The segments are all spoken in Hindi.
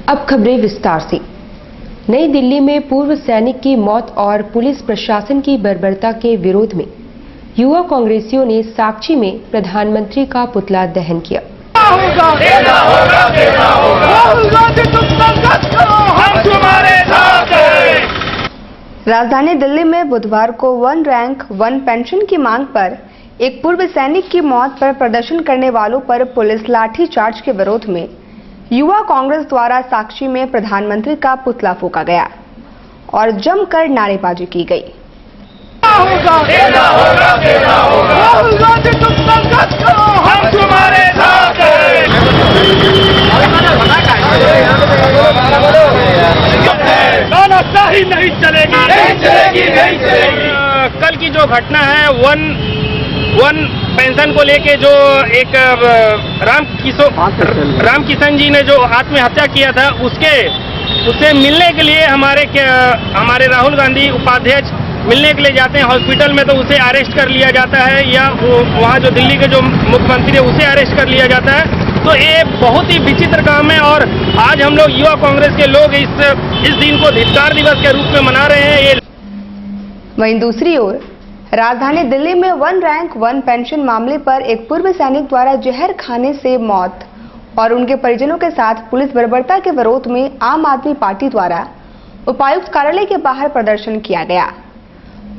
अब खबरें विस्तार से। नई दिल्ली में पूर्व सैनिक की मौत और पुलिस प्रशासन की बर्बरता के विरोध में युवा कांग्रेसियों ने साक्षी में प्रधानमंत्री का पुतला दहन किया। राजधानी दिल्ली में बुधवार को वन रैंक वन पेंशन की मांग पर एक पूर्व सैनिक की मौत पर प्रदर्शन करने वालों पर पुलिस लाठीचार्ज के विरोध में युवा कांग्रेस द्वारा साक्षी में प्रधानमंत्री का पुतला फूंका गया और जमकर नारेबाजी की गई। तानाशाही नहीं चलेगी, नहीं चलेगी, नहीं चलेगी। कल की जो घटना है वन पेंशन को लेके जो एक राम किशन जी ने जो आत्महत्या किया था उससे मिलने के लिए हमारे राहुल गांधी उपाध्यक्ष मिलने के लिए जाते हैं हॉस्पिटल में, तो उसे अरेस्ट कर लिया जाता है या वहाँ जो दिल्ली के जो मुख्यमंत्री है उसे अरेस्ट कर लिया जाता है। तो ये बहुत ही विचित्र काम है और आज हम लोग युवा कांग्रेस के लोग इस दिन को धिक्कार दिवस के रूप में मना रहे हैं। वहीं दूसरी ओर राजधानी दिल्ली में वन रैंक वन पेंशन मामले पर एक पूर्व सैनिक द्वारा जहर खाने से मौत और उनके परिजनों के साथ पुलिस बर्बरता के विरोध में आम आदमी पार्टी द्वारा उपायुक्त कार्यालय के बाहर प्रदर्शन किया गया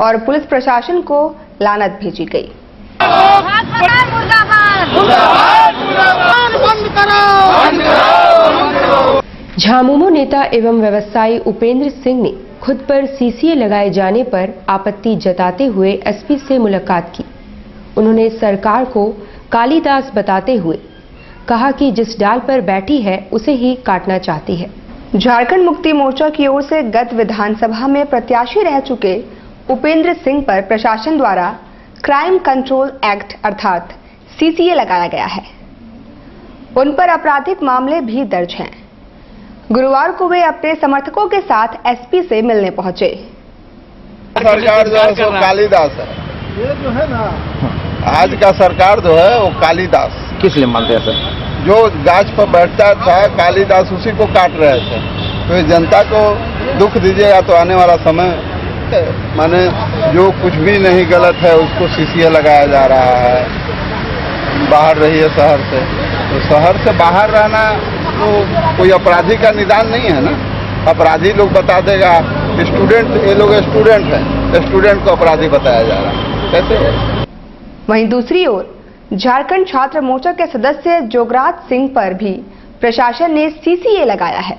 और पुलिस प्रशासन को लानत भेजी गई। झामुमो नेता एवं व्यवसायी उपेंद्र सिंह ने खुद पर सीसीए लगाए जाने पर आपत्ति जताते हुए एसपी से मुलाकात की। उन्होंने सरकार को कालीदास बताते हुए कहा कि जिस डाल पर बैठी है उसे ही काटना चाहती है। झारखंड मुक्ति मोर्चा की ओर से गत विधानसभा में प्रत्याशी रह चुके उपेंद्र सिंह पर प्रशासन द्वारा क्राइम कंट्रोल एक्ट अर्थात सीसीए लगाया गया है। उन पर आपराधिक मामले भी दर्ज हैं। गुरुवार को वे अपने समर्थकों के साथ एसपी से मिलने पहुंचे। सरकार जो है वो कालीदास है, ये जो है ना आज का सरकार जो है वो कालीदास। किस लिए मानते हैं सर? जो गाछ पर बैठता था कालीदास उसी को काट रहे थे। तो जनता को दुख दीजिएगा तो आने वाला समय माने जो कुछ भी नहीं गलत है उसको सीसीए लगाया जा रहा है। बाहर रही है शहर से, तो शहर से बाहर रहना तो कोई अपराधी का निदान नहीं है ना। अपराधी लोग बता देगा स्टूडेंट, ये लोग स्टूडेंट हैं, स्टूडेंट को अपराधी बताया जा रहा है कैसे? वहीं दूसरी ओर झारखंड छात्र मोर्चा के सदस्य जोगराज सिंह पर भी प्रशासन ने सीसीए लगाया है।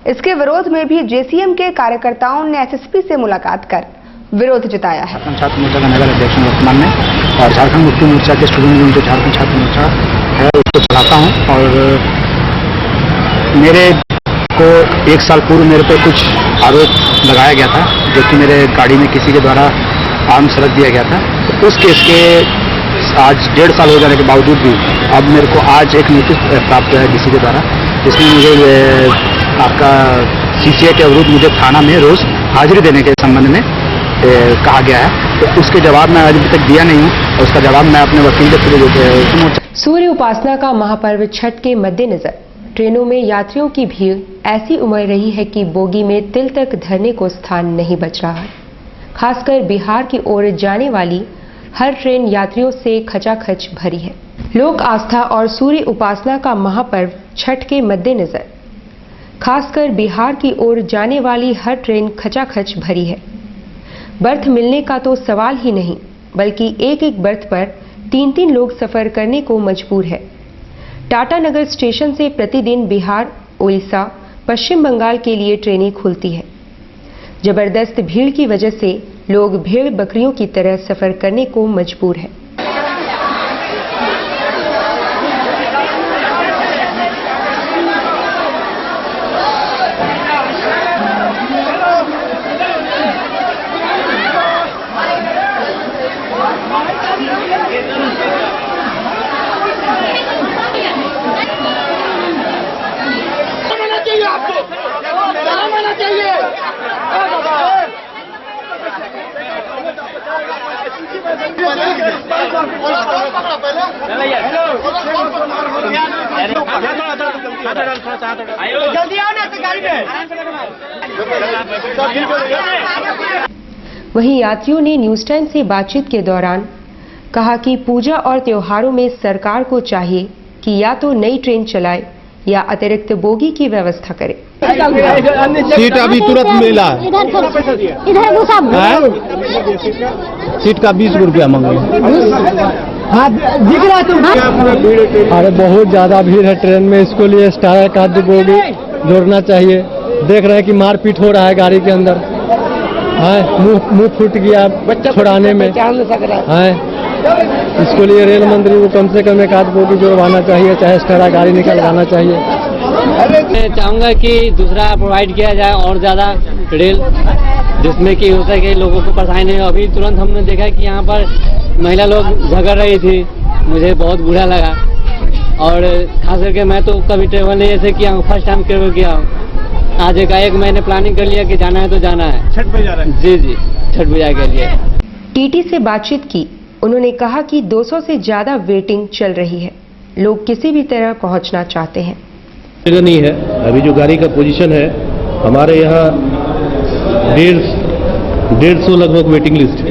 इसके विरोध में भी जेसीएम के कार्यकर्ताओं ने एसएसपी से मुलाकात कर विरोध जताया है। झारखंड छात्र मोर्चा का नगर अध्यक्ष वर्तमान में और झारखंड मुक्ति मोर्चा के स्टूडेंट यूनियन जो झारखंड छात्र मोर्चा है उसको चलाता हूँ और मेरे को एक साल पूर्व मेरे पर कुछ आरोप लगाया गया था जो कि मेरे गाड़ी में किसी के द्वारा आर्म्स रख दिया गया था। तो उस केस के आज 1.5 साल हो जाने के बावजूद भी अब मेरे को आज एक नोटिस प्राप्त हुआ है डीसी के द्वारा, जिसमें मुझे आपका सीसीए के विरुद्ध मुझे थाना में रोज हाजिरी देने के संबंध में कहा गया है। तो उसके जवाब मैं अभी तक दिया नहीं हूँ और उसका जवाब मैं अपने वकील के थ्रू। सूर्य उपासना का महापर्व छठ के मद्देनजर ट्रेनों में यात्रियों की भीड़ ऐसी उमड़ रही है कि बोगी में तिल तक धरने को स्थान नहीं बच रहा है। खासकर बिहार की ओर जाने वाली हर ट्रेन यात्रियों से खचाखच भरी है। लोक आस्था और सूर्य उपासना का महापर्व छठ के मद्देनजर खासकर बिहार की ओर जाने वाली हर ट्रेन खचाखच भरी है। बर्थ मिलने का तो सवाल ही नहीं, बल्कि एक एक बर्थ पर 3-3 लोग सफर करने को मजबूर है। टाटानगर स्टेशन से प्रतिदिन बिहार, ओडिशा, पश्चिम बंगाल के लिए ट्रेनें खुलती है। जबरदस्त भीड़ की वजह से लोग भेड़ बकरियों की तरह सफर करने को मजबूर है। चाहिए वहीं यात्रियों ने न्यूज टाइम से बातचीत के दौरान कहा कि पूजा और त्योहारों में सरकार को चाहिए कि या तो नई ट्रेन चलाए या अतिरिक्त बोगी की व्यवस्था करे। सीट अभी तुरंत मिला, इधर वो सब सीट का 20 रुपया मांगे। दिख रहा है तुम? अरे बहुत ज्यादा भीड़ है ट्रेन में, इसको लिए एक्स्ट्रा का बोगी जोड़ना चाहिए। देख रहे हैं कि मारपीट हो रहा है गाड़ी के अंदर, मुंह फूट गया छुड़ाने में है। इसके लिए रेल मंत्री को कम से कम एक आध बोगी जोड़वाना चाहिए, चाहे एक्स्ट्रा गाड़ी निकलवाना चाहिए। मैं चाहूँगा कि दूसरा प्रोवाइड किया जाए और ज़्यादा रेल, जिसमें कि हो सके लोगों को परेशानी नहीं। अभी तुरंत हमने देखा कि यहाँ पर महिला लोग झगड़ रही थी, मुझे बहुत बुरा लगा। और खास करके मैं तो कभी ट्रेवल नहीं ऐसे किया हूँ, फर्स्ट टाइम ट्रेवल किया हूँ। आज एक मैंने प्लानिंग कर लिया कि जाना है तो जाना है। छठ पे जा रहे हैं? जी छठ पूजा के लिए। टीटी से बातचीत की, उन्होंने कहा कि 200 से ज्यादा वेटिंग चल रही है, लोग किसी भी तरह पहुंचना चाहते हैं। जगह नहीं है। अभी जो गाड़ी का पोजीशन है हमारे यहाँ 150 लगभग वेटिंग लिस्ट है।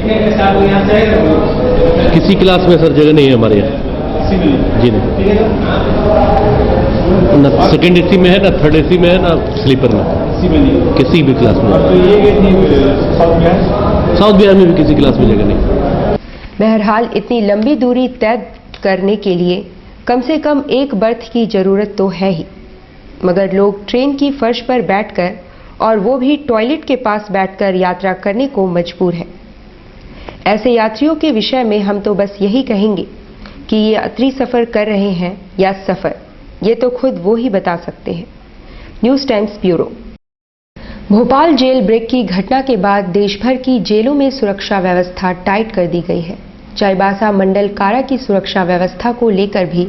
किसी क्लास में सर जगह नहीं है हमारे यहाँ। जी नहीं, न सेकेंड एसी में है, न थर्ड एसी में है, न स्लीपर में, किसी भी क्लास में। साउथ बिहार में भी किसी क्लास में जगह नहीं। बहरहाल इतनी लंबी दूरी तय करने के लिए कम से कम एक बर्थ की जरूरत तो है ही, मगर लोग ट्रेन की फर्श पर बैठकर और वो भी टॉयलेट के पास बैठकर यात्रा करने को मजबूर है। ऐसे यात्रियों के विषय में हम तो बस यही कहेंगे कि ये यात्री सफर कर रहे हैं या सफर, ये तो खुद वो ही बता सकते हैं। News times bureau. Bhopal jail break की घटना के बाद देश भर की जेलों में सुरक्षा व्यवस्था टाइट कर दी गई है। चाईबासा मंडल कारा की सुरक्षा व्यवस्था को लेकर भी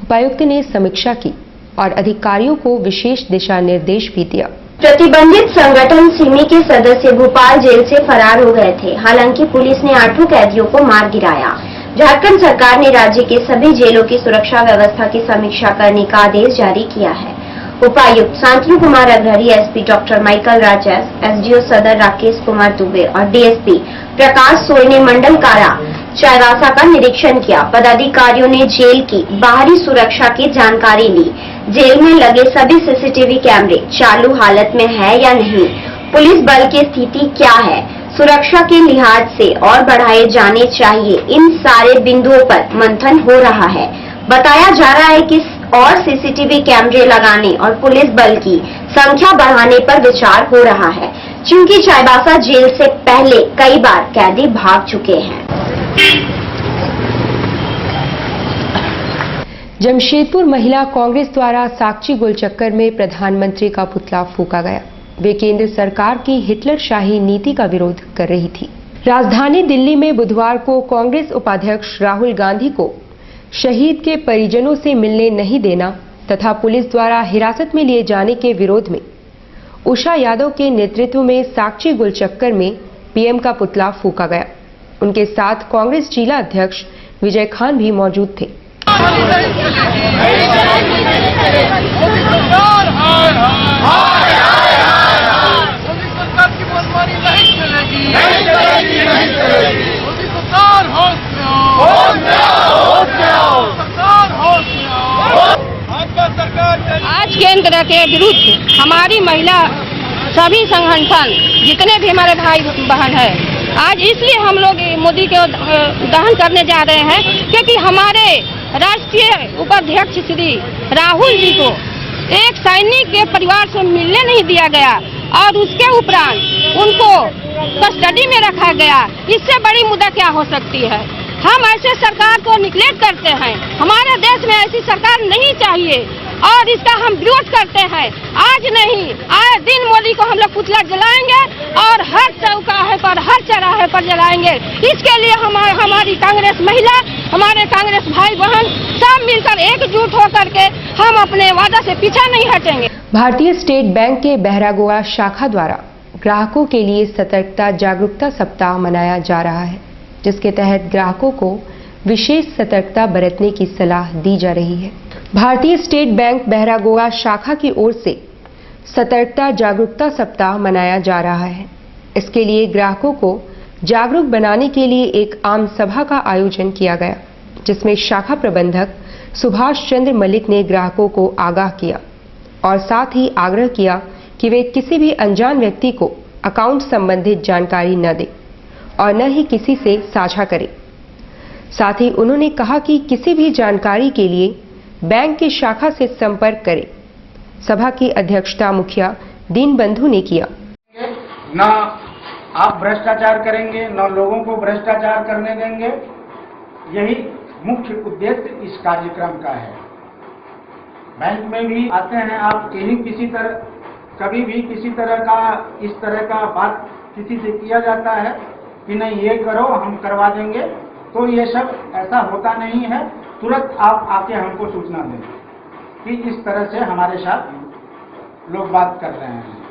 उपायुक्त ने समीक्षा की और अधिकारियों को विशेष दिशा निर्देश भी दिया। प्रतिबंधित संगठन सिमी के सदस्य भोपाल जेल से फरार हो गए थे। हालांकि पुलिस ने 8 कैदियों को मार गिराया। झारखंड सरकार ने राज्य के सभी जेलों की सुरक्षा व्यवस्था की समीक्षा करने का आदेश जारी किया है। उपायुक्त Shantanu Kumar Agrahari, SP doctor Michael Rajesh, SDO सदर राकेश कुमार दुबे और डीएसपी प्रकाश सोय ने मंडल कारा चाईबासा का निरीक्षण किया। पदाधिकारियों ने जेल की बाहरी सुरक्षा की जानकारी ली। जेल में लगे सभी सीसीटीवी कैमरे चालू हालत में है या नहीं, पुलिस बल की स्थिति क्या है, सुरक्षा के लिहाज से और बढ़ाए जाने चाहिए, इन सारे बिंदुओं पर मंथन हो रहा है। बताया जा रहा है कि और सीसीटीवी कैमरे लगाने और पुलिस बल की संख्या बढ़ाने पर विचार हो रहा है, क्योंकि चाईबासा जेल से पहले कई बार कैदी भाग चुके हैं। जमशेदपुर महिला कांग्रेस द्वारा साकची गोलचक्कर में प्रधानमंत्री का पुतला फूंका गया। वे केंद्र सरकार की हिटलरशाही नीति का विरोध कर रही थी। राजधानी दिल्ली में बुधवार को कांग्रेस उपाध्यक्ष राहुल गांधी को शहीद के परिजनों से मिलने नहीं देना तथा पुलिस द्वारा हिरासत में लिए जाने के विरोध में उषा यादव के नेतृत्व में साकची गोलचक्कर में पीएम का पुतला फूंका गया। उनके साथ कांग्रेस जिला अध्यक्ष विजय खान भी मौजूद थे। आज केंद्र के विरुद्ध हमारी महिला सभी संगठन जितने भी हमारे भाई बहन है, आज इसलिए हम लोग मोदी के दहन करने जा रहे हैं क्योंकि हमारे राष्ट्रीय उपाध्यक्ष श्री राहुल जी को एक सैनिक के परिवार से मिलने नहीं दिया गया और उसके उपरांत उनको कस्टडी में रखा गया। इससे बड़ी मुद्दा क्या हो सकती है? हम ऐसे सरकार को निग्लेक्ट करते हैं। हमारे देश में ऐसी सरकार नहीं चाहिए और इसका हम विरोध करते हैं। आज नहीं, आए दिन मोदी को हम लोग पुतला जलाएंगे और हर चौराहे पर, हर चौराहे पर जलाएंगे। इसके लिए हमारी कांग्रेस महिला, हमारे कांग्रेस भाई बहन सब मिलकर एकजुट होकर के हम अपने वादा से पीछा नहीं हटेंगे। भारतीय स्टेट बैंक के बहरागोड़ा शाखा द्वारा ग्राहकों के लिए सतर्कता जागरूकता सप्ताह मनाया जा रहा है। जिसके तहत ग्राहकों को विशेष सतर्कता बरतने की सलाह दी जा रही है। भारतीय स्टेट बैंक बहरागोड़ा शाखा की ओर से सतर्कता जागरूकता सप्ताह मनाया जा रहा है। इसके लिए ग्राहकों को जागरूक बनाने के लिए एक आम सभा का आयोजन किया गया, जिसमें शाखा प्रबंधक सुभाष चंद्र मलिक ने ग्राहकों को आगाह किया और साथ ही आग्रह किया कि वे किसी भी अनजान व्यक्ति को अकाउंट संबंधित जानकारी न दें और न ही किसी से साझा करें। साथ ही उन्होंने कहा कि किसी भी जानकारी के लिए बैंक की शाखा से संपर्क करें। सभा की अध्यक्षता मुखिया दीनबंधु ने किया। ना आप भ्रष्टाचार करेंगे, न लोगों को भ्रष्टाचार करने देंगे। यही मुख्य उद्देश्य इस कार्यक्रम का है। बैंक में भी आते हैं आप, कहीं किसी तरह कभी भी किसी तरह का इस तरह का बात किसी से किया जाता है कि नहीं ये करो हम करवा देंगे, तो ये सब ऐसा होता नहीं है। तुरंत आप आके हमको सूचना दें कि इस तरह से हमारे साथ लोग बात कर रहे हैं।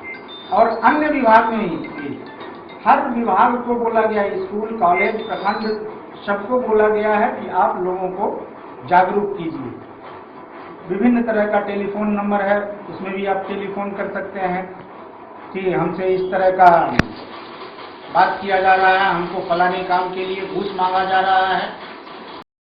और अन्य विभाग में ही हर विभाग को बोला गया, स्कूल कॉलेज प्रखंड सबको बोला गया है कि आप लोगों को जागरूक कीजिए। विभिन्न तरह का टेलीफोन नंबर है, उसमें भी आप टेलीफोन कर सकते हैं कि हमसे इस तरह का बात किया जा रहा है, हमको फलाने काम के लिए घूस मांगा जा रहा है।